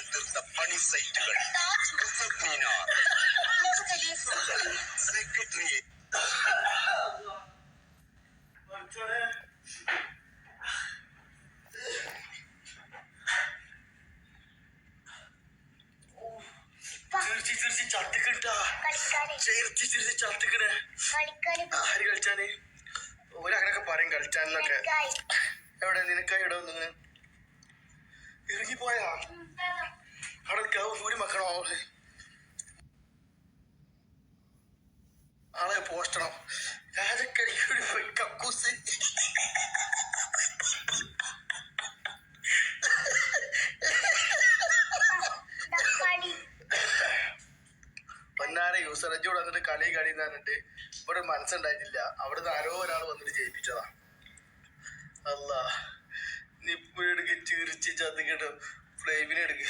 ഞാൻ തീർത്ത പണി സൈറ്റുകൾ, സെക്രട്ടറിയെ ആര് കളിച്ചാന് ഓരങ്ങനൊക്കെ പറയും കളിച്ചാനൊക്കെ. എവിടെ നിനക്കായി ഇവിടെ വന്നിങ്ങനെ ഇറങ്ങിപ്പോയാ അവിടെ കൂടി മക്കണോ ആളെ പോസ്റ്റണം രാജക്കരിക്കൂടി പോയി കക്കൂസ്. പൊന്നാരെ യൂസറജോട് വന്നിട്ട് കളി എന്ന് പറഞ്ഞിട്ട് ഇവിടെ മനസ്സുണ്ടായിട്ടില്ല. അവിടുന്ന് ആരോ ഒരാൾ വന്നിട്ട് ജയിപ്പിച്ചതാ. അല്ലാ നീ ഇപ്പോഴെടുക്ക് ചിരിച്ച് ചതിക്കിട്ട് ഫ്ലെയിമിനെടുക്ക്.